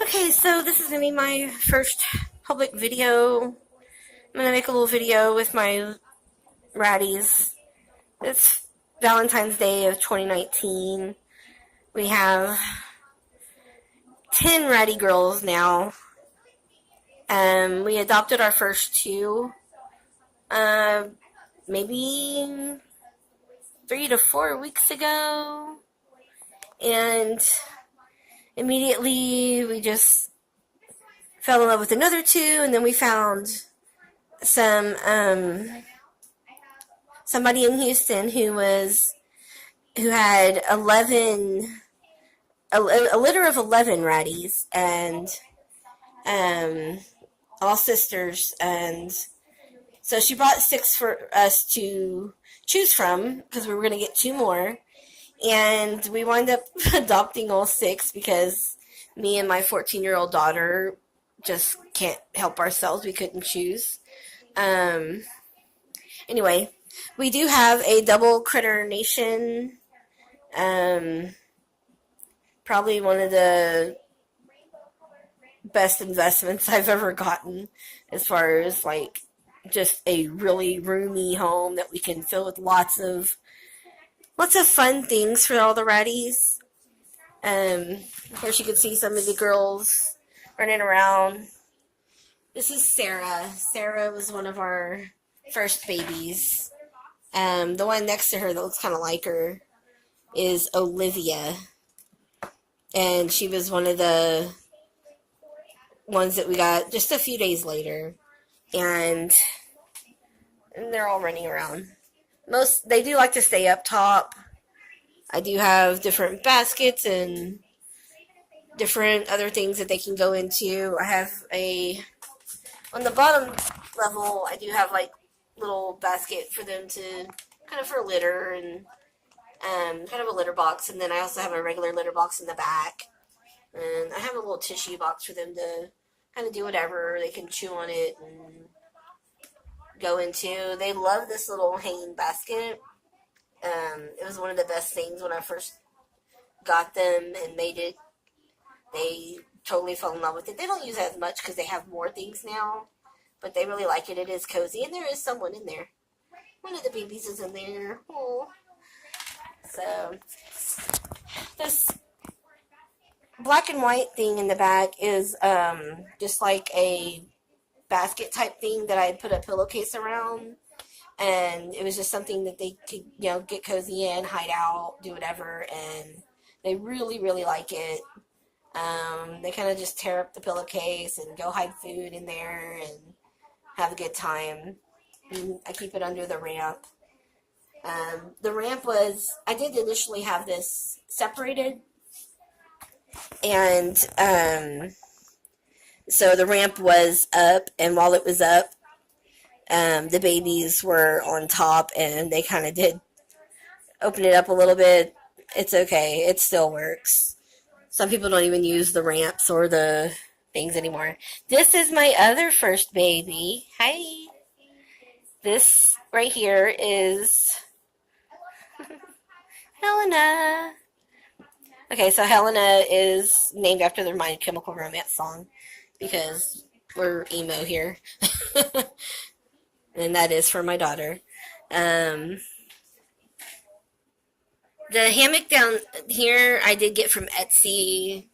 Okay, so this is going to be my first public video. I'm going to make a little video with my ratties. It's Valentine's Day of 2019. We have 10 ratty girls now. We adopted our first two, uh, maybe 3 to 4 weeks ago. And immediately we just fell in love with another two, and then we found some somebody in Houston who had 11 a litter of 11 ratties, and um all sisters, and so she brought six for us to choose from because we were going to get two more, and we wound up adopting all six because me and my 14-year-old daughter just can't help ourselves. We couldn't choose. um Anyway, we do have a double critter nation. Um, Probably one of the best investments I've ever gotten, as far as like just a really roomy home that we can fill with lots of fun things for all the ratties. Of course, you can see some of the girls running around. This is Sarah. Sarah was one of our first babies. The one next to her that looks kind of like her is Olivia, and she was one of the ones that we got just a few days later, and they're all running around. They do like to stay up top. I do have different baskets and different other things that they can go into. I have on the bottom level, I do have like little basket for them to kind of for litter, and kind of a litter box, and then I also have a regular litter box in the back, and I have a little tissue box for them to kind of do whatever. They can chew on it and go into. They love this little hanging basket. It was one of the best things when I first got them and made it. They totally fell in love with it. They don't use it as much because they have more things now, but they really like it. It is cozy, and there is someone in there. One of the babies is in there. Oh. So, this black and white thing in the back is just like a basket type thing that I put a pillowcase around, and it was just something that they could, get cozy in, hide out, do whatever, and they really, really like it. They kind of just tear up the pillowcase and go hide food in there and have a good time. And I keep it under the ramp. The ramp I did initially have this separated, and so the ramp was up, and while it was up, the babies were on top, and they kind of did open it up a little bit. It's okay. It still works. Some people don't even use the ramps or the things anymore. This is my other first baby. Hi. This right here is Helena. Okay, so Helena is named after the My Chemical Romance song because we're emo here. And that is for my daughter. The hammock down here I did get from Etsy.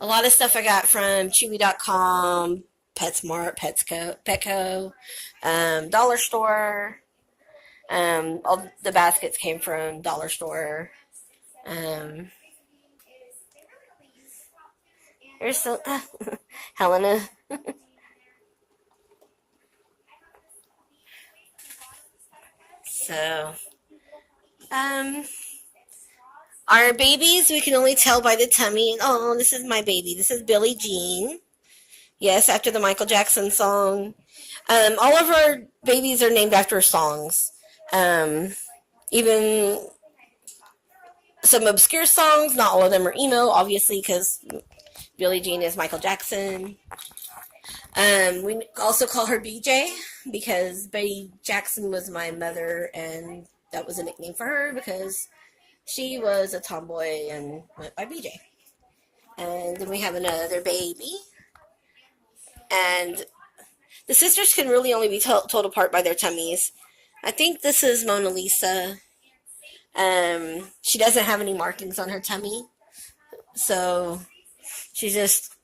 A lot of stuff I got from Chewy.com, PetSmart, Petco, Dollar Store. All the baskets came from Dollar Store. Here's some Helena. So, our babies, we can only tell by the tummy. Oh, this is my baby. This is Billie Jean. Yes, after the Michael Jackson song. All of our babies are named after songs. Even some obscure songs. Not all of them are emo, obviously, because Billie Jean is Michael Jackson. We also call her BJ because Betty Jackson was my mother, and that was a nickname for her because she was a tomboy and went by BJ. And then we have another baby. And the sisters can really only be told apart by their tummies. I think this is Mona Lisa. She doesn't have any markings on her tummy. So she's just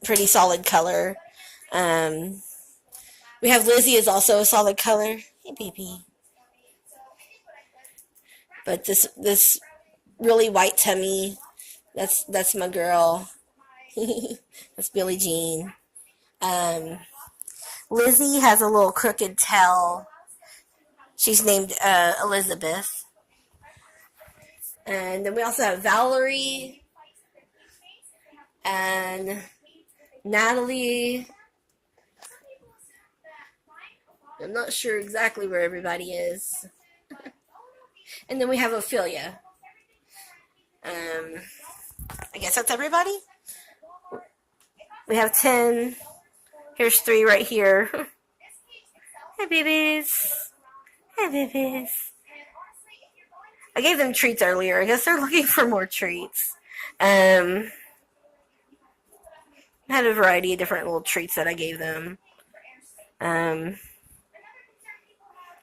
pretty solid color. Um, we have Lizzie is also a solid color. Hey, baby. But this really white tummy, that's my girl. That's Billie Jean. Um, Lizzie has a little crooked tail. She's named Elizabeth. And then we also have Valerie and Natalie. I'm not sure exactly where everybody is. And then we have Ophelia. I guess that's everybody. We have 10. Here's 3 right here. Hey, babies. Hey, babies. I gave them treats earlier. I guess they're looking for more treats. I had a variety of different little treats that I gave them.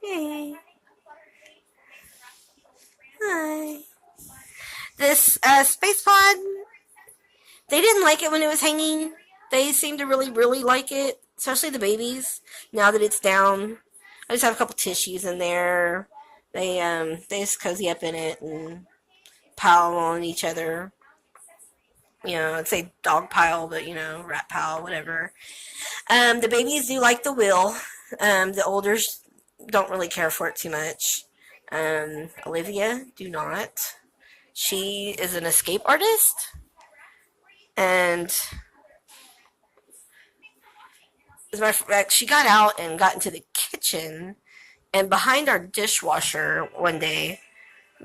Yay. Hi. This space pod, they didn't like it when it was hanging. They seem to really, really like it, especially the babies, now that it's down. I just have a couple tissues in there. They just cozy up in it and pile on each other. You know, I'd say dog pile, but rat pile, whatever. The babies do like the wheel. The olders don't really care for it too much. Olivia do not. She is an escape artist, and as a matter of fact, she got out and got into the kitchen and behind our dishwasher one day.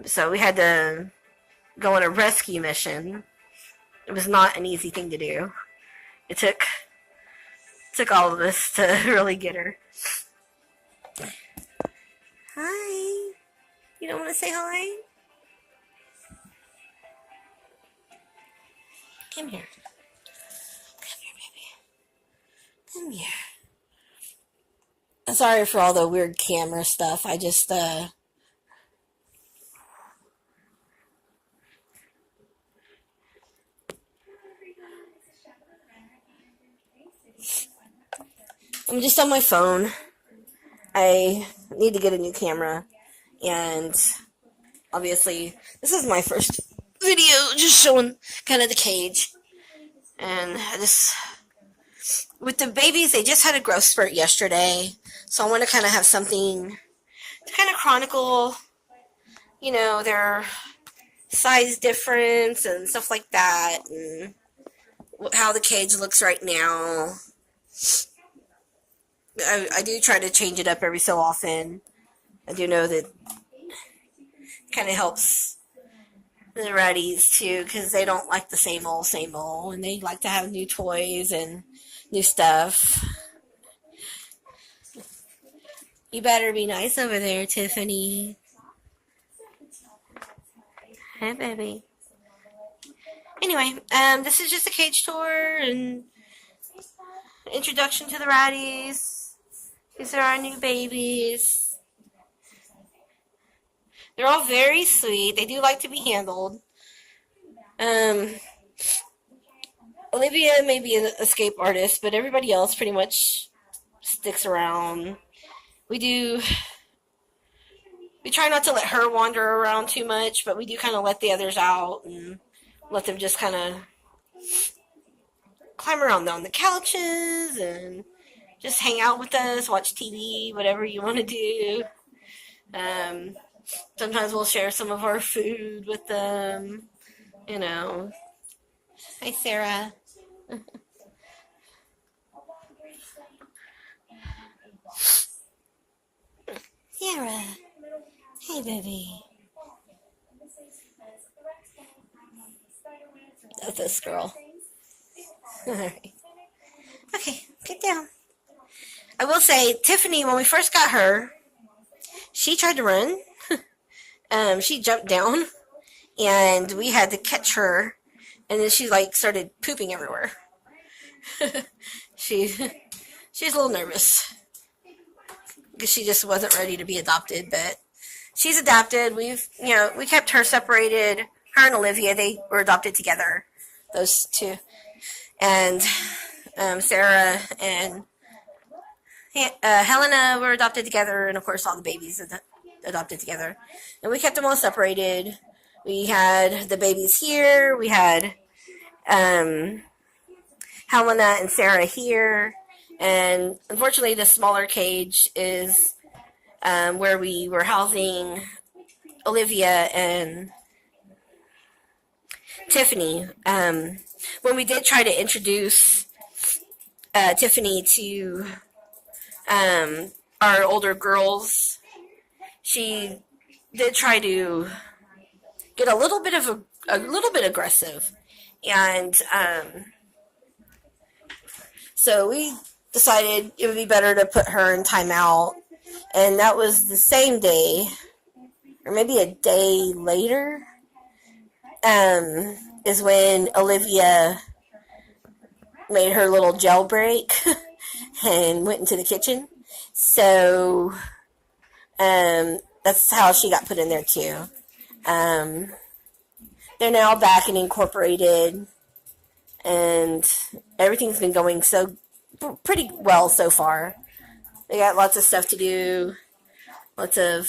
So we had to go on a rescue mission. It was not an easy thing to do. It took all of us to really get her. Hi. You don't want to say hi? Come here. Come here, baby. Come here. I'm sorry for all the weird camera stuff. I just, I'm just on my phone. I need to get a new camera. And obviously, this is my first video just showing kind of the cage. And with the babies, they just had a growth spurt yesterday. So I want to kind of have something to kind of chronicle, their size difference and stuff like that. And how the cage looks right now. I do try to change it up every so often. I do know that kind of helps the ratties too, because they don't like the same old, and they like to have new toys and new stuff. You better be nice over there, Tiffany. Hey, baby. Anyway, this is just a cage tour and introduction to the ratties. These are our new babies. They're all very sweet. They do like to be handled. Olivia may be an escape artist, but everybody else pretty much sticks around. We try not to let her wander around too much, but we do kind of let the others out and let them just kind of climb around on the couches and just hang out with us, watch TV, whatever you want to do. Sometimes we'll share some of our food with them. Hi, Sarah. Sarah. Hey, baby. That's this girl. Alright. Okay, get down. I will say, Tiffany, when we first got her, she tried to run. She jumped down, and we had to catch her and then she like started pooping everywhere. she she's a little nervous because she just wasn't ready to be adopted, but she's adopted. We kept her separated. Her and Olivia, they were adopted together, those two, and Sarah and Helena were adopted together, and of course all the babies adopted together, and we kept them all separated. We had the babies here. We had um, Helena and Sarah here, and unfortunately, the smaller cage is where we were housing Olivia and Tiffany. When we did try to introduce Tiffany to our older girls, she did try to get a little bit aggressive, and so we decided it would be better to put her in timeout, and that was the same day, or maybe a day later, is when Olivia made her little jailbreak and went into the kitchen. So that's how she got put in there too. They're now back and incorporated, and everything's been going pretty well so far. They got lots of stuff to do, lots of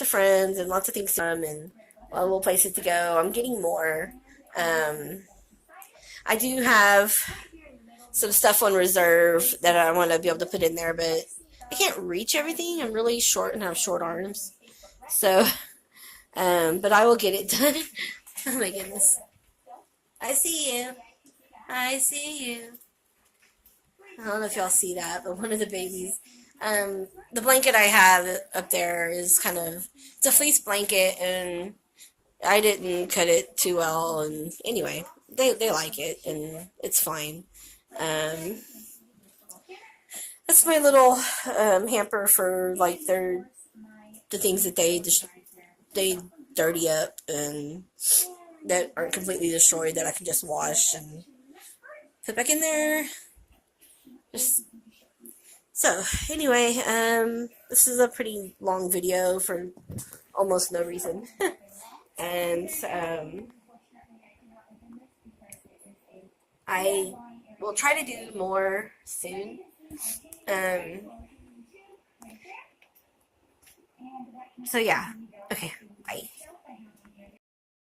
friends and lots of things to do, and little places to go. I'm getting more. I do have some stuff on reserve that I want to be able to put in there, but I can't reach everything. I'm really short and have short arms. So, but I will get it done. Oh my goodness. I see you. I see you. I don't know if y'all see that, but one of the babies, the blanket I have up there is it's a fleece blanket, and I didn't cut it too well, and anyway, they like it, and it's fine. That's my little hamper for like the things that they dirty up and that aren't completely destroyed that I can just wash and put back in there. So anyway, this is a pretty long video for almost no reason, and I will try to do more soon. So yeah, okay, bye.